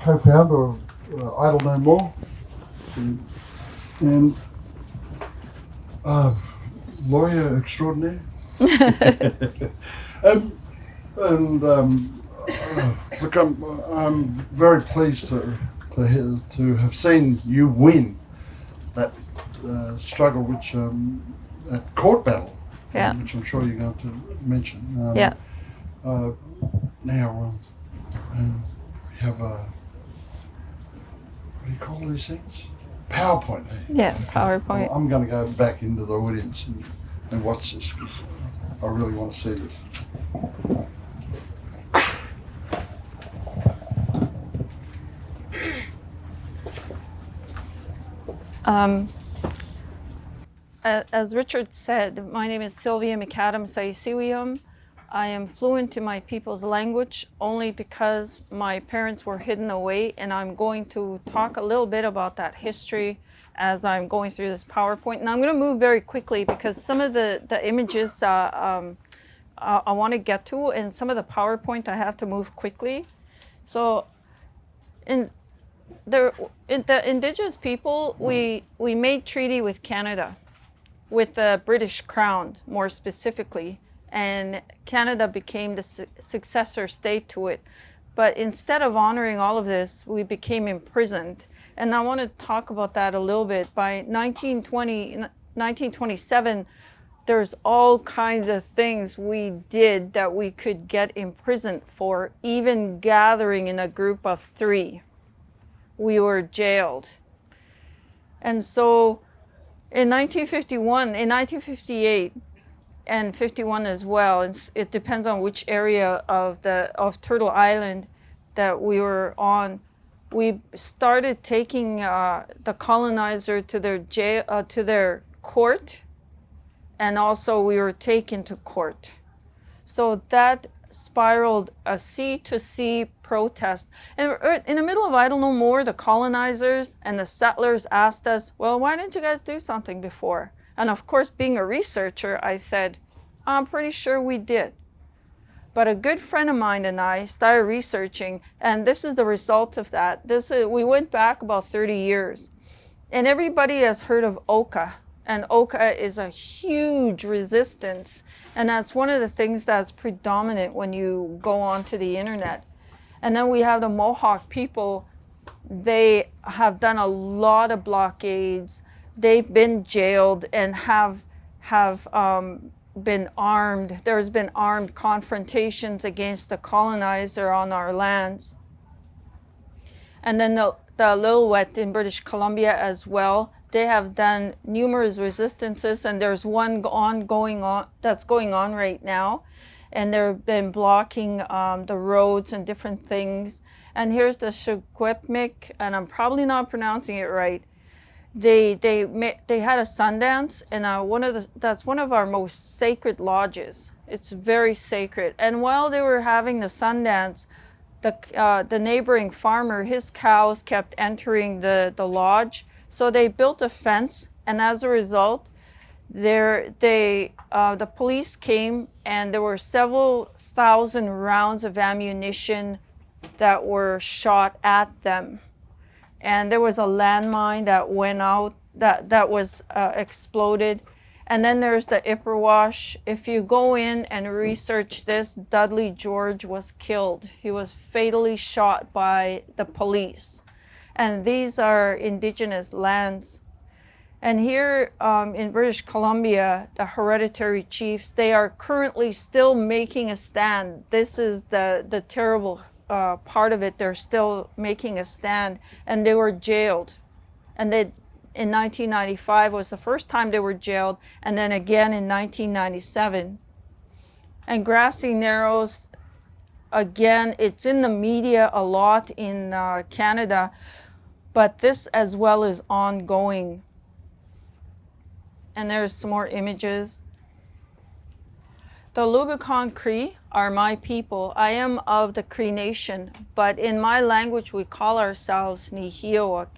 co-founder of Idle No More, and lawyer extraordinaire. Look, I'm very pleased to have seen you win that struggle, which that court battle, which I'm sure you're going to mention. Now we have a, what do you call these things? PowerPoint. Eh? Yeah, PowerPoint. Well, I'm going to go back into the audience and watch this because I really want to see this. As Richard said, my name is Sylvia McAdam Saisiwium. I am fluent in my people's language only because my parents were hidden away, and I'm going to talk a little bit about that history as I'm going through this PowerPoint. And I'm going to move very quickly because some of the images I want to get to, and some of the PowerPoint I have to move quickly. So in the Indigenous people, we made treaty with Canada, with the British Crown more specifically, and Canada became the successor state to it. But instead of honoring all of this, we became imprisoned. And I want to talk about that a little bit. By 1927, there's all kinds of things we did that we could get imprisoned for, even gathering in a group of 3. We were jailed. And so in 1951, in 1958, and 51 as well, it depends on which area of Turtle Island that we were on, we started taking the colonizer to their jail, to their court, and also we were taken to court. So that spiraled a sea-to-sea protest. And in the middle of Idle No More, the colonizers and the settlers asked us, well, why didn't you guys do something before? And of course, being a researcher, I said, I'm pretty sure we did. But a good friend of mine and I started researching, and this is the result of that. We went back about 30 years. And everybody has heard of Oka. And Oka is a huge resistance. And that's one of the things that's predominant when you go onto the internet. And then we have the Mohawk people. They have done a lot of blockades. They've been jailed and have been armed. There's been armed confrontations against the colonizer on our lands. And then the Lillooet in British Columbia as well. They have done numerous resistances, and there's one that's going on right now. And they've been blocking the roads and different things. And here's the Shugwepmik, and I'm probably not pronouncing it right. They had a Sundance, and that's one of our most sacred lodges. It's very sacred. And while they were having the Sundance, the neighboring farmer, his cows kept entering the lodge. So they built a fence, and as a result, the police came, and there were several thousand rounds of ammunition that were shot at them. And there was a landmine that went out, that was exploded. And then there's the Ipperwash. If you go in and research this, Dudley George was killed. He was fatally shot by the police. And these are Indigenous lands. And here in British Columbia, the hereditary chiefs, they are currently still making a stand. This is the terrible part of it. They're still making a stand, and they were jailed. And in 1995 was the first time they were jailed, and then again in 1997. And Grassy Narrows, again, it's in the media a lot in Canada, but this as well is ongoing. And there's some more images. The Lubicon Cree are my people. I am of the Cree Nation, but in my language we call ourselves Nihiowak.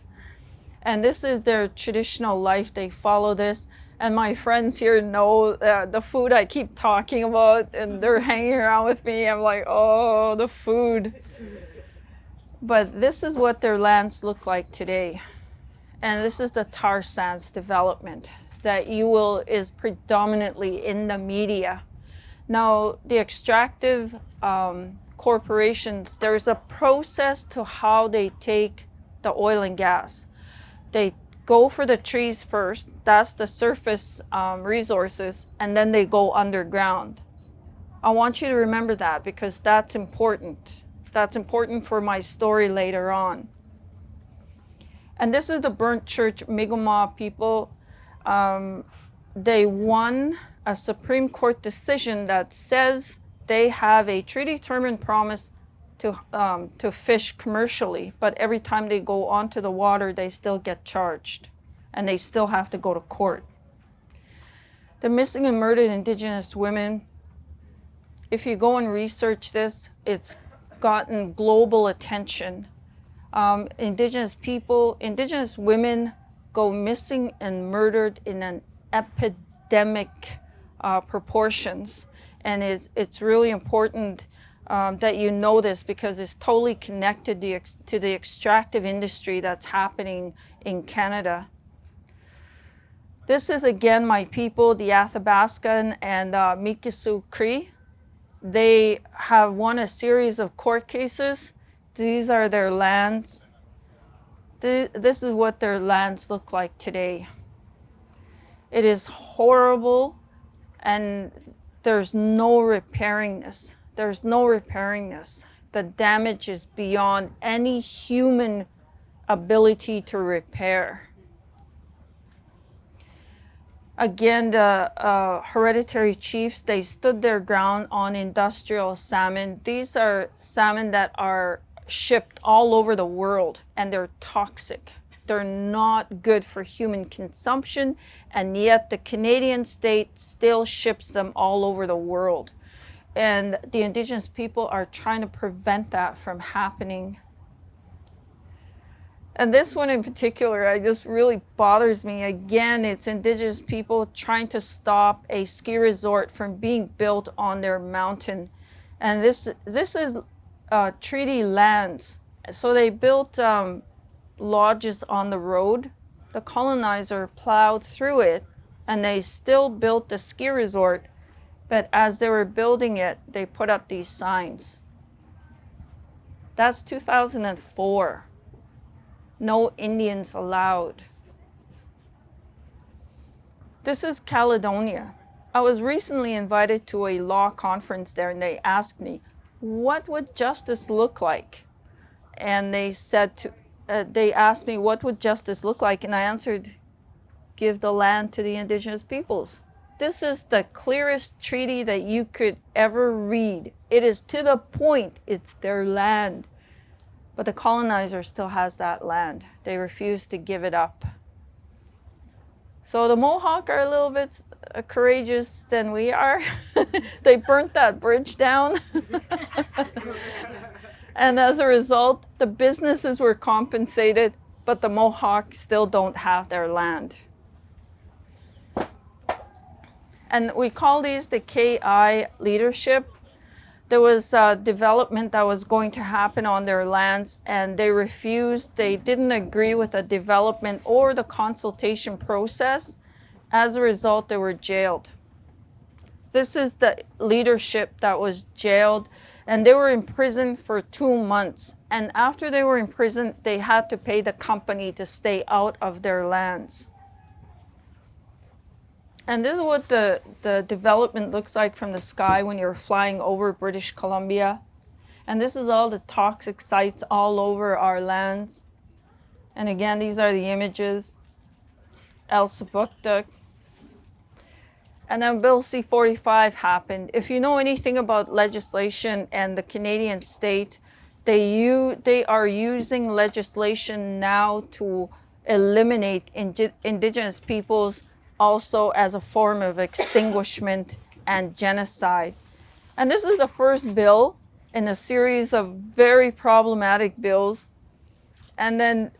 And this is their traditional life. They follow this. And my friends here know the food I keep talking about, and they're hanging around with me. I'm like, oh, the food. But this is what their lands look like today. And this is the tar sands development that is predominantly in the media. Now, the extractive corporations, there's a process to how they take the oil and gas. They go for the trees first, that's the surface resources, and then they go underground. I want you to remember that because that's important. That's important for my story later on. And this is the Burnt Church Mi'kmaq people. They won a Supreme Court decision that says they have a treaty-determined promise to fish commercially, but every time they go onto the water, they still get charged, and they still have to go to court. The missing and murdered Indigenous women, if you go and research this, it's gotten global attention. Indigenous people, Indigenous women go missing and murdered in an epidemic proportions. And it's really important that you know this because it's totally connected to the extractive industry that's happening in Canada. This is again my people, the Athabascan and Mikisew Cree. They have won a series of court cases. These are their lands. This is what their lands look like today. It is horrible, and there's no repairing this. There's no repairing this. The damage is beyond any human ability to repair. Again, the hereditary chiefs, they stood their ground on industrial salmon. These are salmon that are shipped all over the world, and they're toxic. They're not good for human consumption, and yet the Canadian state still ships them all over the world. And the Indigenous people are trying to prevent that from happening. And this one in particular, it just really bothers me. Again, it's Indigenous people trying to stop a ski resort from being built on their mountain. And this is treaty lands. So they built lodges on the road. The colonizer plowed through it, and they still built the ski resort. But as they were building it, they put up these signs. That's 2004. No Indians allowed. This is Caledonia. I was recently invited to a law conference there, and they asked me, what would justice look like? And they asked me, what would justice look like? And I answered, give the land to the Indigenous peoples. This is the clearest treaty that you could ever read. It is to the point, it's their land. But the colonizer still has that land. They refuse to give it up. So the Mohawk are a little bit courageous than we are. They burnt that bridge down. And as a result, the businesses were compensated, but the Mohawk still don't have their land. And we call these the KI leadership. There was development that was going to happen on their lands, and they refused. They didn't agree with the development or the consultation process. As a result, they were jailed. This is the leadership that was jailed, and they were in prison for 2 months. And after they were in prison, they had to pay the company to stay out of their lands. And this is what the development looks like from the sky when you're flying over British Columbia. And this is all the toxic sites all over our lands. And again, these are the images. El Sabuktuk. And then Bill C-45 happened. If you know anything about legislation and the Canadian state, they are using legislation now to eliminate Indigenous peoples also as a form of extinguishment and genocide. And this is the first bill in a series of very problematic bills. And then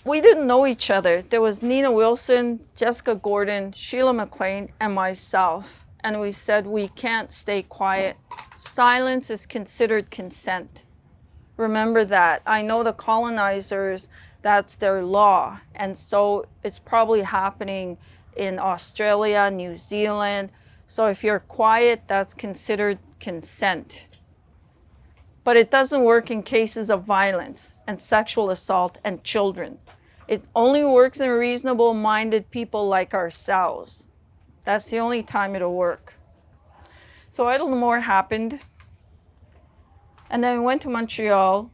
we didn't know each other. There was Nina Wilson, Jessica Gordon, Sheila McLean, and myself. And we said, we can't stay quiet. Silence is considered consent. Remember that. I know the colonizers, that's their law. And so it's probably happening in Australia, New Zealand. So if you're quiet, that's considered consent. But it doesn't work in cases of violence and sexual assault and children. It only works in reasonable-minded people like ourselves. That's the only time it'll work. So Idle No More happened. And then we went to Montreal,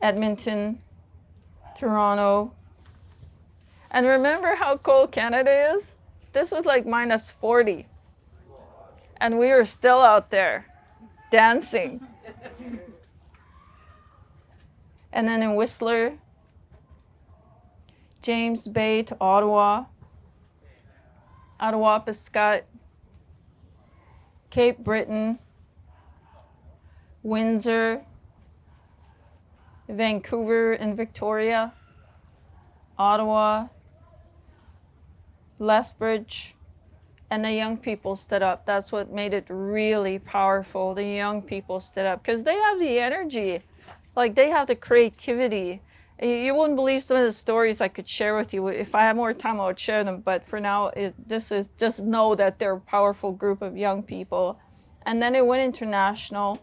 Edmonton, Toronto. And remember how cold Canada is? This was like minus 40. And we were still out there dancing. And then in Whistler, James Bay to Ottawa, Ottawa-Piscot, Cape Breton, Windsor, Vancouver and Victoria, Ottawa, Lethbridge, and the young people stood up. That's what made it really powerful. The young people stood up because they have the energy, like they have the creativity. You wouldn't believe some of the stories I could share with you. If I had more time, I would share them. But for now, this is just know that they're a powerful group of young people. And then it went international,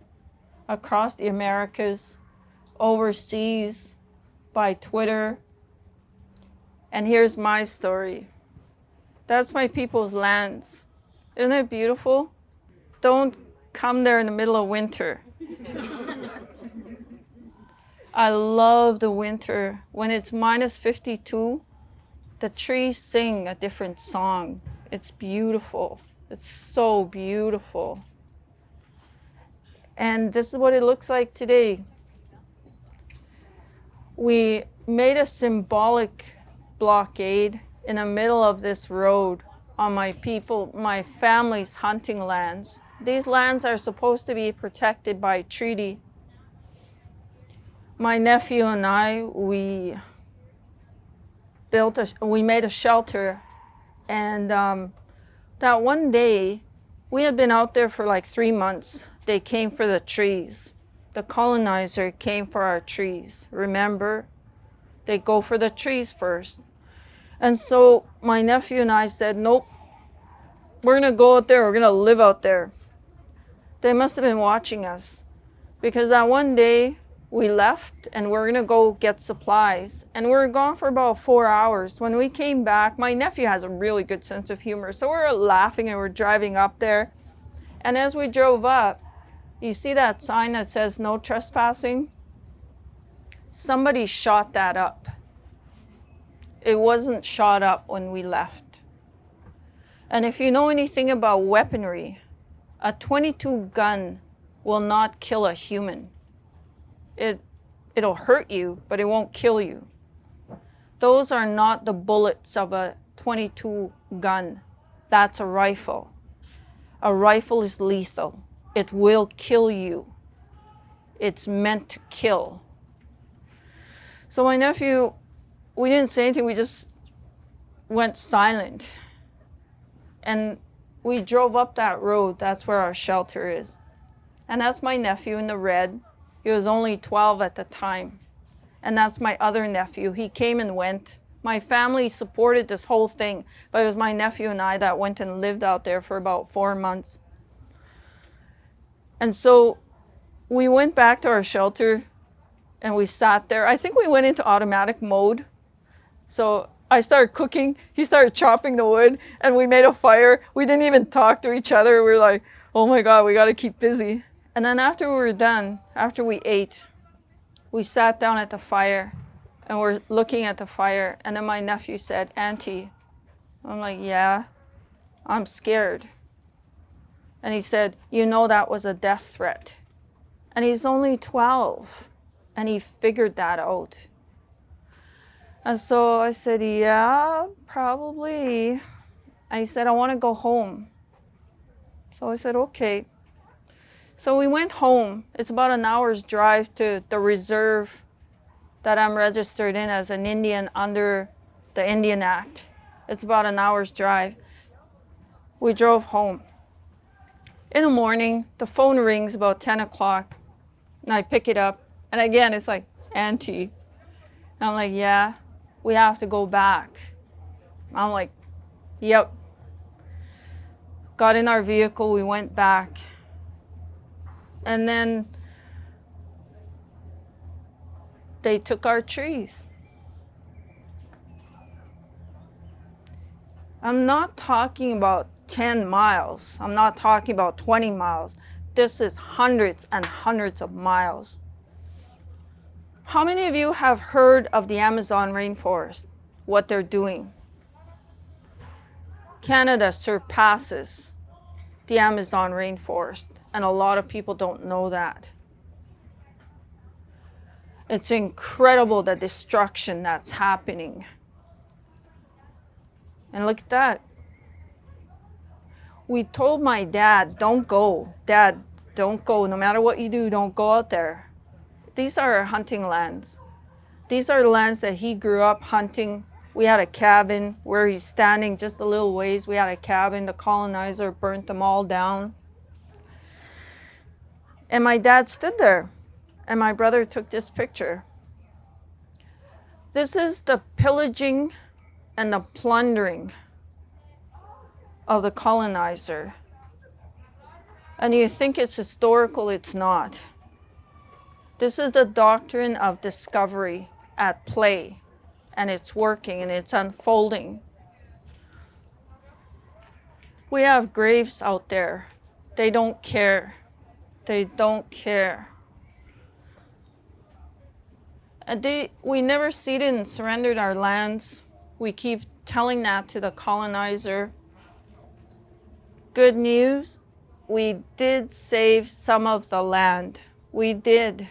across the Americas, overseas, by Twitter. And here's my story. That's my people's lands. Isn't it beautiful? Don't come there in the middle of winter. I love the winter. When it's minus 52, the trees sing a different song. It's beautiful. It's so beautiful. And this is what it looks like today. We made a symbolic blockade in the middle of this road on my family's hunting lands. These lands are supposed to be protected by treaty. My nephew and I, we made a shelter, and that one day, we had been out there for like 3 months. They came for the trees. The colonizer came for our trees. Remember? They go for the trees first. And so my nephew and I said, nope, we're gonna go out there, we're gonna live out there. They must have been watching us, because that one day we left and we're gonna go get supplies, and we were gone for about 4 hours. When we came back, my nephew has a really good sense of humor, so we were laughing and we're driving up there. And as we drove up, you see that sign that says no trespassing? Somebody shot that up. It wasn't shot up when we left. And if you know anything about weaponry, a .22 gun will not kill a human. It'll hurt you, but it won't kill you. Those are not the bullets of a .22 gun. That's a rifle. A rifle is lethal. It will kill you. It's meant to kill. So my nephew, we didn't say anything, we just went silent. And we drove up that road. That's where our shelter is. And that's my nephew in the red. He was only 12 at the time. And that's my other nephew. He came and went. My family supported this whole thing, but it was my nephew and I that went and lived out there for about 4 months. And so we went back to our shelter and we sat there. I think we went into automatic mode. So I started cooking, he started chopping the wood, and we made a fire. We didn't even talk to each other. We were like, oh my God, we gotta keep busy. And then after we were done, after we ate, we sat down at the fire and we're looking at the fire. And then my nephew said, Auntie. I'm like, yeah, I'm scared. And he said, you know that was a death threat. And he's only 12, and he figured that out. And so I said, yeah, probably. And he said, I want to go home. So I said, okay. So we went home. It's about an hour's drive to the reserve that I'm registered in as an Indian under the Indian Act. It's about an hour's drive. We drove home. In the morning, the phone rings about 10 o'clock. And I pick it up. And again, it's like, Auntie. And I'm like, yeah, we have to go back. I'm like, yep. Got in our vehicle, we went back. And then they took our trees. I'm not talking about 10 miles. I'm not talking about 20 miles. This is hundreds and hundreds of miles. How many of you have heard of the Amazon rainforest? What they're doing? Canada surpasses the Amazon rainforest, and a lot of people don't know that. It's incredible the destruction that's happening. And look at that. We told my dad, don't go. Dad, don't go. No matter what you do, don't go out there. These are our hunting lands. These are lands that he grew up hunting. We had a cabin where he's standing just a little ways. We had a cabin. The colonizer burnt them all down. And my dad stood there. And my brother took this picture. This is the pillaging and the plundering of the colonizer. And you think it's historical, it's not. This is the doctrine of discovery at play, and it's working and it's unfolding. We have graves out there. They don't care. They don't care. And we never ceded and surrendered our lands. We keep telling that to the colonizer. Good news, we did save some of the land. We did.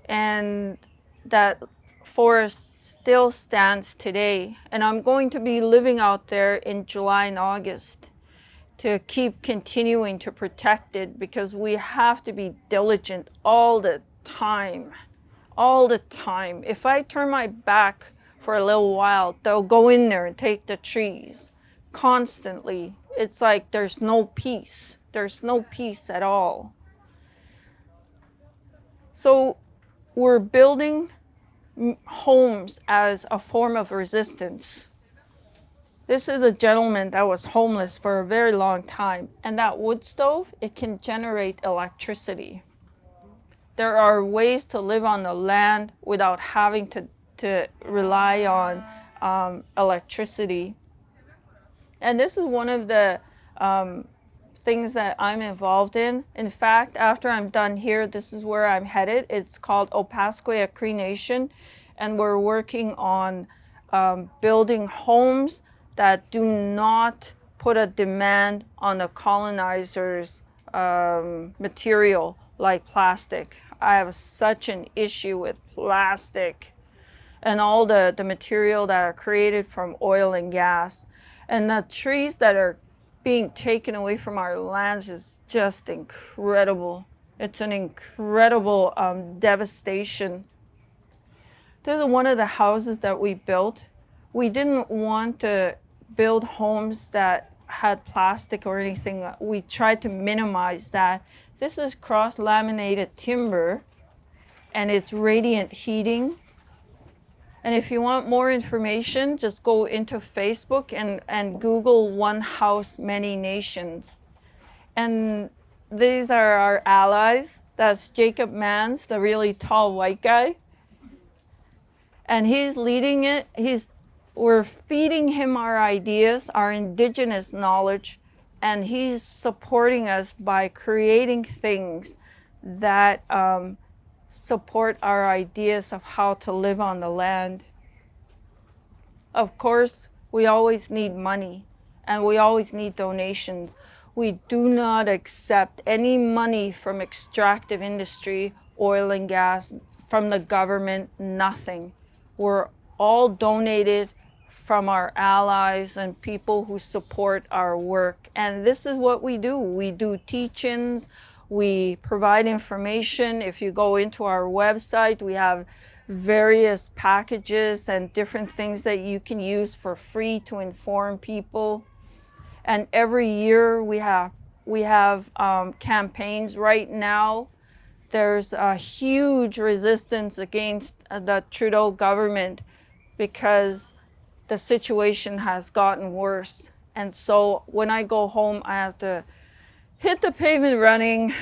And that forest still stands today. And I'm going to be living out there in July and August to keep continuing to protect it, because we have to be diligent all the time. All the time. If I turn my back for a little while, they'll go in there and take the trees constantly. It's like there's no peace. There's no peace at all. So we're building homes as a form of resistance. This is a gentleman that was homeless for a very long time, and that wood stove, it can generate electricity. There are ways to live on the land without having to rely on electricity. And this is one of the things that I'm involved in. In fact, after I'm done here, this is where I'm headed. It's called Opaskwayak Cree Nation, and we're working on building homes that do not put a demand on the colonizers' material like plastic. I have such an issue with plastic and all the material that are created from oil and gas. And the trees that are being taken away from our lands is just incredible. It's an incredible devastation. This is one of the houses that we built. We didn't want to build homes that had plastic or anything. We tried to minimize that. This is cross-laminated timber, and it's radiant heating. And if you want more information, just go into Facebook and Google One House, Many Nations. And these are our allies. That's Jacob Mans, the really tall white guy. And he's leading it. We're feeding him our ideas, our indigenous knowledge, and he's supporting us by creating things that support our ideas of how to live on the land. Of course, we always need money, and we always need donations. We do not accept any money from extractive industry, oil and gas, from the government, nothing. We're all donated from our allies and people who support our work. And this is what we do. We do teach-ins, we provide information. If you go into our website, we have various packages and different things that you can use for free to inform people. And every year we have campaigns. Right now, there's a huge resistance against the Trudeau government because the situation has gotten worse. And so when I go home, I have to hit the pavement running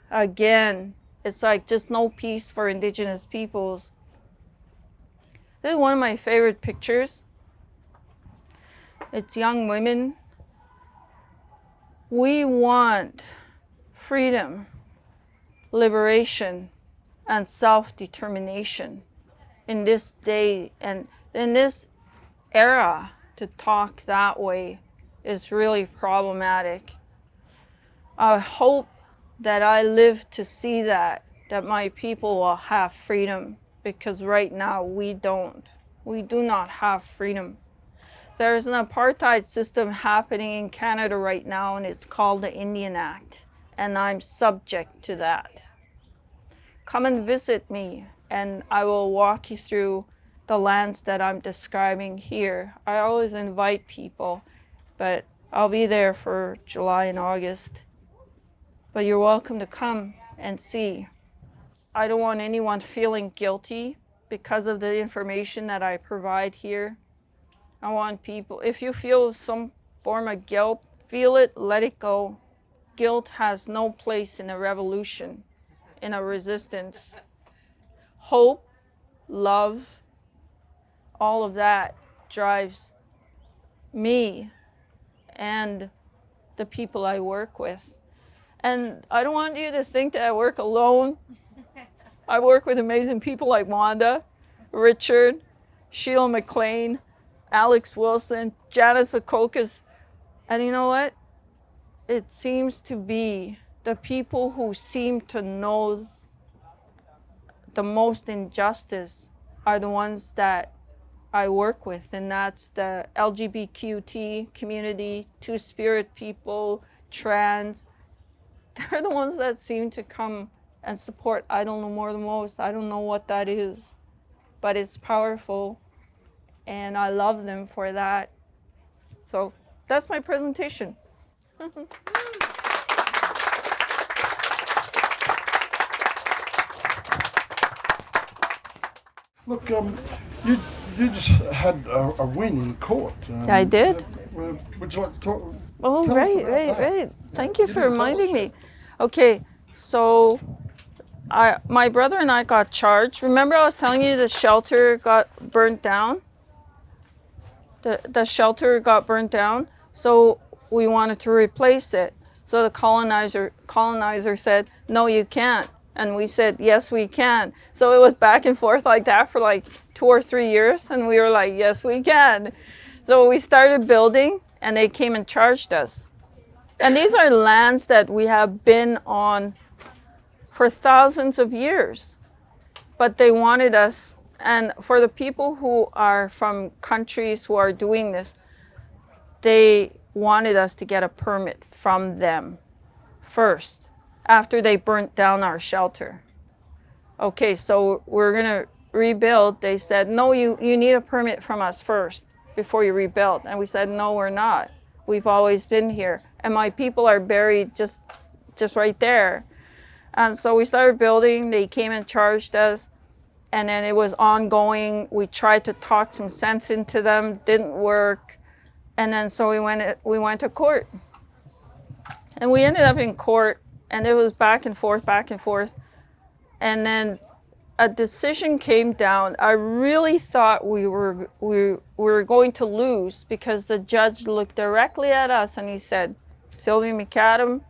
again. It's like just no peace for Indigenous peoples. This is one of my favorite pictures. It's young women. We want freedom, liberation, and self-determination in this day and in this era. To talk that way is really problematic. I hope that I live to see that my people will have freedom, because right now we don't. We do not have freedom. There's an apartheid system happening in Canada right now, and it's called the Indian Act, and I'm subject to that. Come and visit me, and I will walk you through the lands that I'm describing here. I always invite people, but I'll be there for July and August. But you're welcome to come and see. I don't want anyone feeling guilty because of the information that I provide here. I want people, if you feel some form of guilt, feel it, let it go. Guilt has no place in a revolution, in a resistance. Hope, love, all of that drives me and the people I work with. And I don't want you to think that I work alone. I work with amazing people like Wanda, Richard, Sheila McLean, Alex Wilson, Janice McCocas. And you know what? It seems to be the people who seem to know the most injustice are the ones that I work with, and that's the LGBTQ community, Two-Spirit people, trans. They're the ones that seem to come and support I Don't Know More the most. I don't know what that is, but it's powerful, and I love them for that. So that's my presentation. Look, you just had a win in court. I did. Would you like to talk? Oh, tell us right, about right, that? right. Thank you You for didn't tell reminding us me. yet. Okay, so my brother and I got charged. Remember I was telling you the shelter got burnt down? The shelter got burnt down, so we wanted to replace it. So the colonizer said, no, you can't. And we said, yes, we can. So it was back and forth like that for like 2 or 3 years. And we were like, yes, we can. So we started building, and they came and charged us. And these are lands that we have been on for thousands of years. But they wanted us, and for the people who are from countries who are doing this, they wanted us to get a permit from them first, after they burnt down our shelter. Okay, so we're gonna rebuild. They said, no, you need a permit from us first before you rebuild. And we said, no, we're not. We've always been here. And my people are buried just right there. And so we started building. They came and charged us. And then it was ongoing. We tried to talk some sense into them, didn't work. And then so we went to court. And we ended up in court, and it was back and forth. And then a decision came down. I really thought we were going to lose, because the judge looked directly at us and he said, Sylvia McAdam,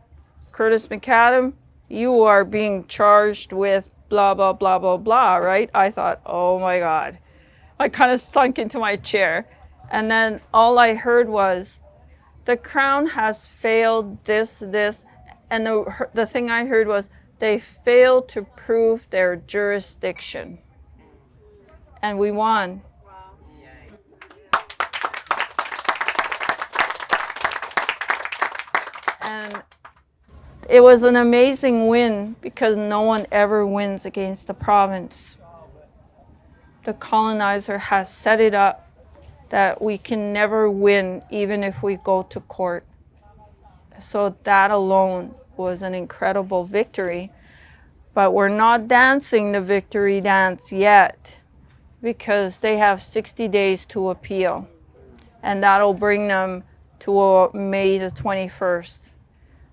Curtis McAdam, you are being charged with blah, blah, blah, blah, blah, right? I thought, oh my God. I kind of sunk into my chair. And then all I heard was, the Crown has failed this, and the thing I heard was, they failed to prove their jurisdiction. And we won. And it was an amazing win, because no one ever wins against the province. The colonizer has set it up that we can never win, even if we go to court. So that alone was an incredible victory. But we're not dancing the victory dance yet because they have 60 days to appeal. And that'll bring them to May the 21st.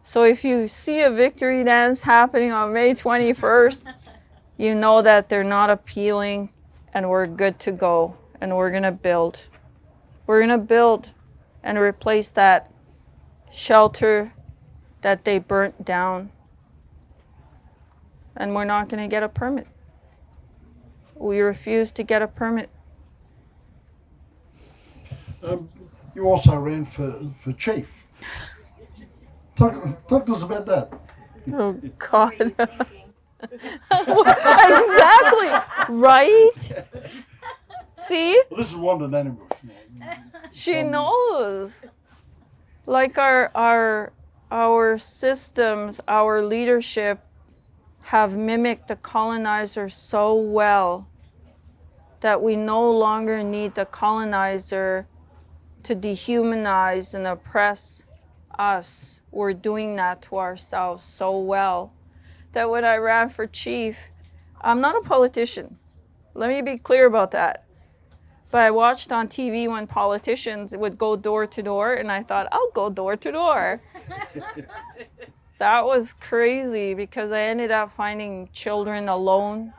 So if you see a victory dance happening on May 21st, you know that they're not appealing and we're good to go and we're going to build. We're going to build and replace that shelter that they burnt down. And we're not going to get a permit. We refuse to get a permit. You also ran for chief. Talk to us about that. Oh, God. Exactly. Right? See? Well, this is Wanda Nannybush. She knows. Like our systems, our leadership have mimicked the colonizers so well that we no longer need the colonizer to dehumanize and oppress us. We're doing that to ourselves so well that when I ran for chief, I'm not a politician. Let me be clear about that. But I watched on TV when politicians would go door to door, and I thought, I'll go door to door. That was crazy because I ended up finding children alone.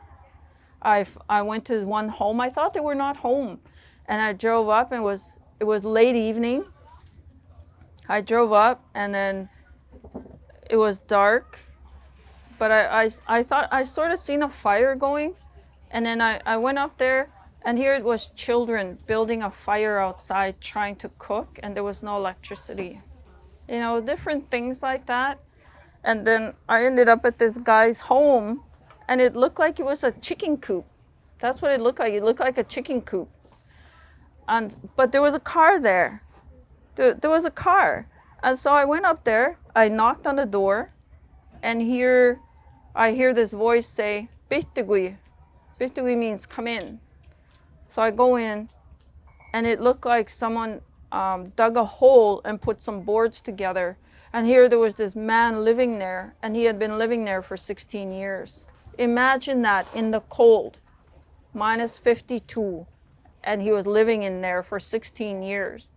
I went to one home. I thought they were not home. And I drove up, and it was late evening. I drove up, and then it was dark. But I thought I sort of seen a fire going. And then I went up there, and here it was children building a fire outside trying to cook, and there was no electricity. You know, different things like that. And then I ended up at this guy's home, and it looked like it was a chicken coop. That's what it looked like. It looked like a chicken coop. But there was a car there. There was a car. And so I went up there, I knocked on the door, and I hear this voice say, "Bitugui." Bitugui means come in. So I go in, and it looked like someone dug a hole and put some boards together. And here there was this man living there, and he had been living there for 16 years. Imagine that in the cold, minus 52, and he was living in there for 16 years.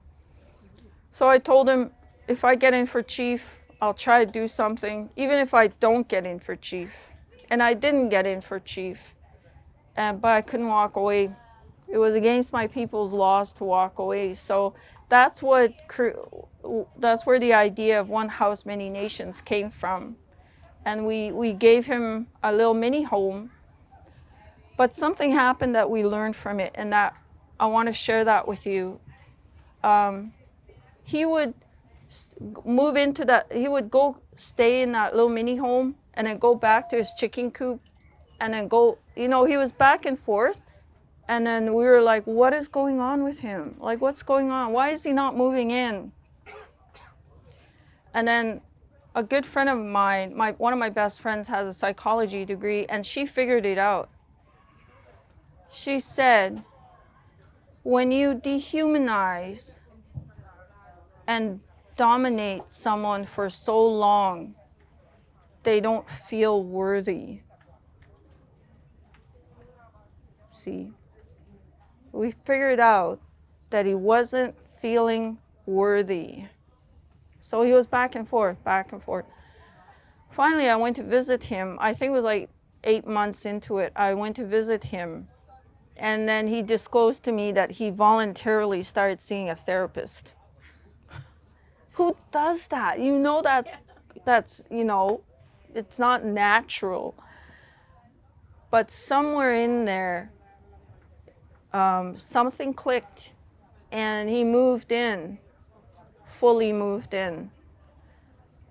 So I told him, if I get in for chief, I'll try to do something, even if I don't get in for chief. And I didn't get in for chief, but I couldn't walk away. It was against my people's laws to walk away. So that's where the idea of one house, many nations came from. And we gave him a little mini home. But something happened that we learned from it, and that I want to share that with you. He would move into that, he would go stay in that little mini home and then go back to his chicken coop and then go, he was back and forth. And then we were like, what is going on with him? Like, what's going on? Why is he not moving in? And then a good friend of mine, one of my best friends has a psychology degree, and she figured it out. She said, when you dehumanize and dominate someone for so long, they don't feel worthy. See? We figured out that he wasn't feeling worthy. So he was back and forth, back and forth. Finally, I went to visit him. I think it was like 8 months into it. I went to visit him. And then he disclosed to me that he voluntarily started seeing a therapist. Who does that? That's it's not natural. But somewhere in there, something clicked, and he moved in, fully moved in.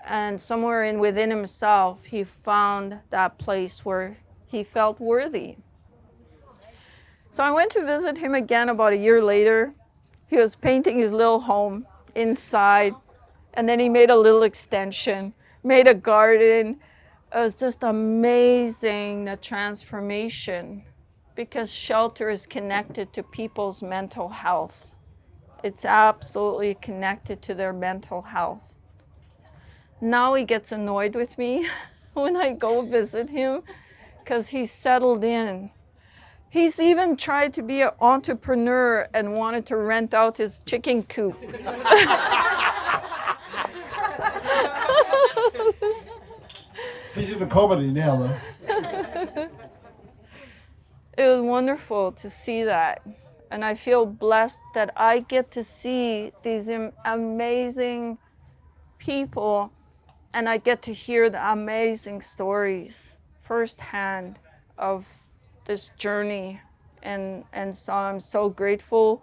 And somewhere within himself, he found that place where he felt worthy. So I went to visit him again about a year later. He was painting his little home inside, and then he made a little extension, made a garden. It was just amazing, the transformation, because shelter is connected to people's mental health. It's absolutely connected to their mental health. Now he gets annoyed with me when I go visit him because he's settled in. He's even tried to be an entrepreneur and wanted to rent out his chicken coop. He's in the comedy now, though. It was wonderful to see that. And I feel blessed that I get to see these amazing people, and I get to hear the amazing stories firsthand of this journey. And so I'm so grateful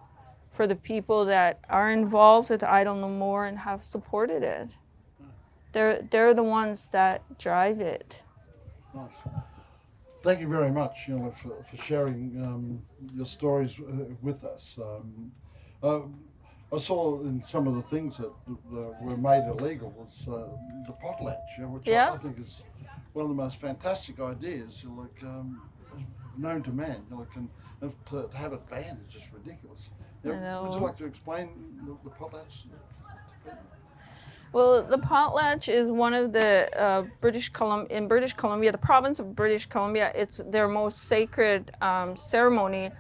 for the people that are involved with Idle No More and have supported it. They're the ones that drive it. Nice. Thank you very much, for sharing your stories with us. I saw in some of the things that were made illegal was the potlatch, which I think is one of the most fantastic ideas, known to man. And to have it banned is just ridiculous. Would you like to explain the potlatch? Well, the potlatch is one of the British Columbia, the province of British Columbia. It's their most sacred ceremony,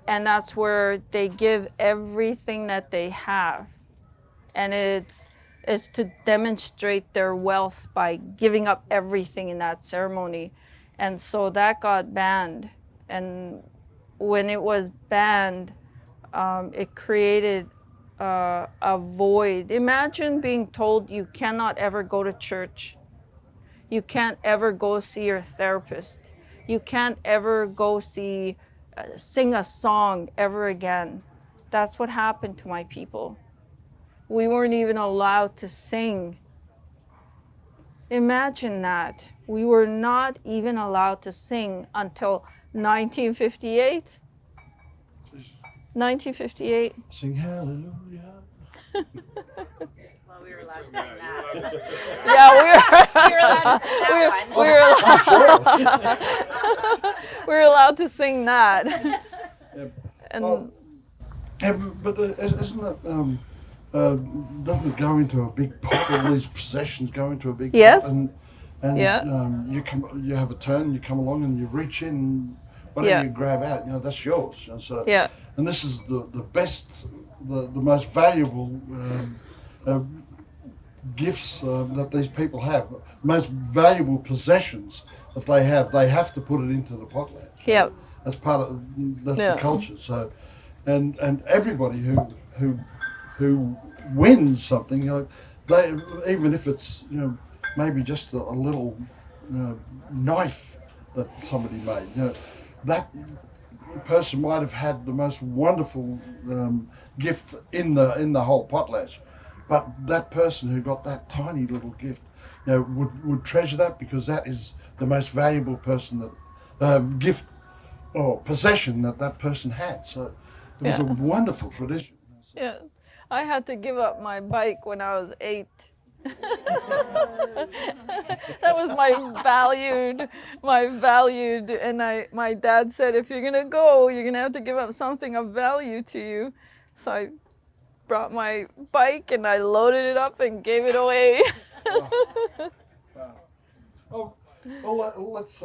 and that's where they give everything that they have, and it's to demonstrate their wealth by giving up everything in that ceremony, and so that got banned. And when it was banned, it created a void. Imagine being told you cannot ever go to church. You can't ever go see your therapist. You can't ever go sing a song ever again. That's what happened to my people. We weren't even allowed to sing. Imagine that. We were not even allowed to sing until 1958. 1958. Sing hallelujah. Well, we were allowed to sing that. Yeah, we were allowed to sing that. Yeah. And But isn't it, doesn't it go into a big pot? All these possessions go into a big Yes. pot, and Yeah. You have a turn, you come along and you reach in, whatever you grab out, that's yours. And so, yeah, and this is the best, the most valuable gifts that these people have, most valuable possessions that they have. They have to put it into the potlatch. yeah, That's part of the culture. So, and everybody who wins something, they, even if it's maybe just a little knife that somebody made, that person might have had the most wonderful gift in the whole potlatch, but that person who got that tiny little gift, would treasure that, because that is the most valuable person that gift or possession that person had. So it was a wonderful tradition. yeah. I had to give up my bike when I was 8. That was my valued, and my dad said, if you're gonna go, you're gonna have to give up something of value to you. So I brought my bike and I loaded it up and gave it away. Well, let's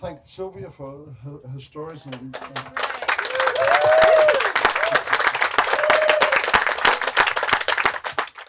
thank Sylvia for her stories and